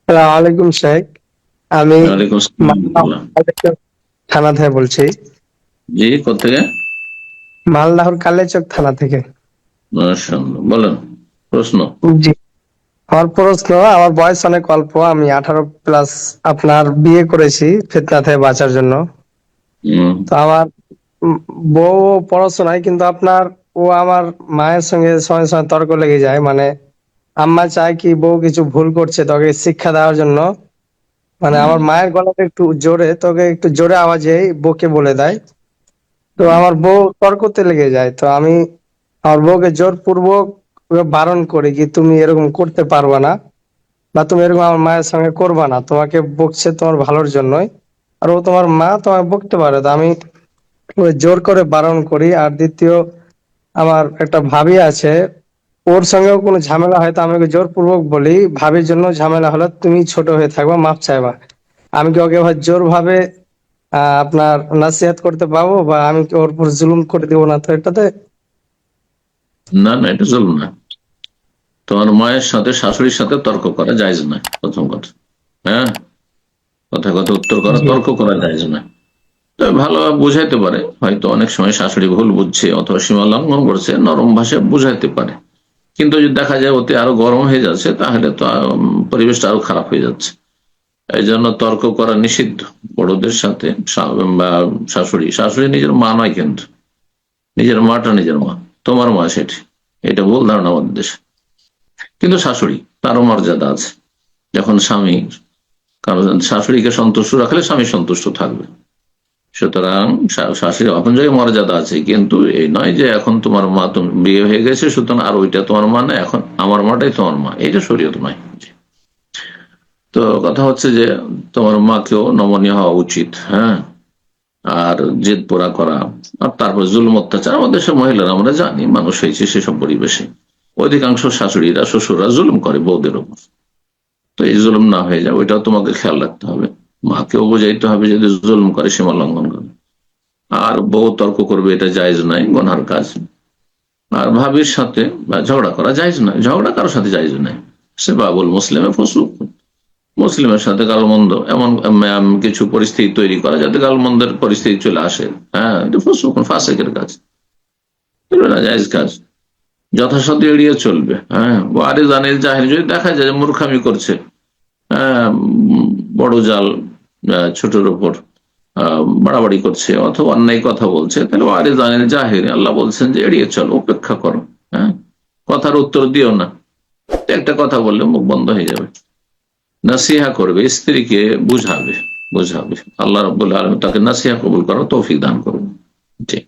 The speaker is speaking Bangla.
আসসালামু আলাইকুম শেখ। আমি ওয়ালাইকুম আসসালাম মালদহ রহমতুল্লাহ। কালেচক থানা থেকে বলছি। জি, কোথেকে? মালদাহর কালেচক থানা থেকে। মাশাআল্লাহ, বলেন প্রশ্ন। জি, আমার প্রশ্ন, আমার বয়স অনেক অল্প, আমি 18+। আপনার বিয়ে করেছি ফিতনা থেকে বাঁচার জন্য। উম, তো আমার উম, বউ পড়াশোনায়, কিন্তু আপনার ও আমার মায়ের সঙ্গে সময় সময় তর্ক লেগে যায়। মানে আম্মা চায় কি বউ কিছু ভুল করছে তোকে শিক্ষা দেওয়ার জন্য, মানে উম, আমার মায়ের গলাটা একটু জোরে, তোকে একটু জোরে আওয়াজে বউকে বলে দেয়। তো উম, আমার বউ তর্কতে লেগে যায়। তো আমি আমার বউকে জোরপূর্বক বারণ করি কি তুমি এরকম করতে পারবা না, বা তুমি এরকম আমার মায়ের সঙ্গে করবা না, তোমাকে বকছে তোমার ভালোর জন্যই। আর ও তোমার মা, তোমাকে বকতে পারে। তো আমি ওকে জোর করে বারণ করি। আর দ্বিতীয়, আমার একটা ভাবি আছে, ওর সঙ্গেও কোনো ঝামেলা হয় তো আমি ওকে জোরপূর্বক বলি ভাবির জন্য ঝামেলা হলে তুমি ছোট হয়ে থাকবা, মাপ চাইবা। আমি কি ওকে জোর ভাবে আপনার নাসিহাত করতে পারবো, বা আমি কি ওর উপর জুলুম করে দিব না তো এটাতে? না না, এটা চলবে না। তোমার মায়ের সাথে শাশুড়ির সাথে তর্ক করা জায়েজ না, প্রথম কথা। হ্যাঁ, কথা কথা উত্তর করা, জি। তর্ক করা জায়েজ না। তবে ভালোভাবে বুঝাইতে পারে, হয়তো অনেক সময় শাশুড়ি ভুল বুঝছে অথবা সীমা লঙ্ঘন করছে, নরম ভাষায় বুঝাইতে পারে। কিন্তু যদি দেখা যায় ওতে আরো গরম হয়ে যাচ্ছে, তাহলে তো পরিবেশটা আরো খারাপ হয়ে যাচ্ছে। এই জন্য তর্ক করা নিষিদ্ধ বড়দের সাথে। বা শাশুড়ি শাশুড়ি নিজের মা নয়, কিন্তু নিজের মাটা নিজের মা, তোমার মা সেটি। এটা ভুল ধারণা আমাদের দেশে। কিন্তু শাশুড়ি, তারও মর্যাদা আছে। যখন স্বামী, কারণ শাশুড়িকে সন্তুষ্ট রাখলে স্বামী সন্তুষ্ট থাকবে। সুতরাং শাশুড়ি এখন যে মর্যাদা আছে, কিন্তু এই নয় যে এখন তোমার মা, তুমি বিয়ে হয়ে গেছে সুতরাং আর ওইটা তোমার মা না, এখন আমার মাটাই তোমার মা, এটা শরীয়ত নয়। তো কথা হচ্ছে যে তোমার মাকেও নমনীয় হওয়া উচিত। হ্যাঁ, আর জেদ পোড়া করা, আর তারপর জুলুম অত্যাচার, আমাদের দেশের মহিলারা আমরা জানি, মানুষ হয়েছে সেসব পরিবেশে অধিকাংশ শাশুড়িরা শ্বশুররা জুলুম করে বউদের উপর। তো এই জুলুম না হয়ে যায়, ওইটাও তোমাকে খেয়াল রাখতে হবে। মাকেও বোঝাইতে হবে যদি জুলুম করে, সীমা লঙ্ঘন করে। আর বউ তর্ক করবে, এটা জায়েজ নাই, গুনার কাজ। আর ভাবির সাথে বা ঝগড়া করা জায়েজ নয়, ঝগড়া কারোর সাথে জায়েজ নাই। সে বাবুল মুসলিমে ফসুক, মুসলিমের সাথে গালমন্দ, এমন কিছু পরিস্থিতি তৈরি করা যাতে গালমন্দের পরিস্থিতি চলে আসে। হ্যাঁ, এটা ফুসুক, ফাসেকের কাজ, এগুলো না জায়েজ কাজ। যথাসাধ্য এড়িয়ে চলবে। হ্যাঁ, ওয়ারে জানিল জাহিল, যদি দেখা যায় যে মূর্খামি করছে, হ্যাঁ, বড় জাল, ছোটের উপর বাড়াবাড়ি করছে অথবা অন্যায় কথা বলছে, তাহলে ওয়ারে জানিল জাহিল, আল্লাহ বলছেন যে এড়িয়ে চলো, উপেক্ষা করো। হ্যাঁ, কথার উত্তর দিও না। একটা কথা বললে মুখ বন্ধ হয়ে যাবে। নাসিহা করবে, স্ত্রীকে বুঝাবে। বুঝাবে, আল্লাহ রাব্বুল আলামিন তাকে নাসিহা কবুল করার তৌফিক দান করুন। জি।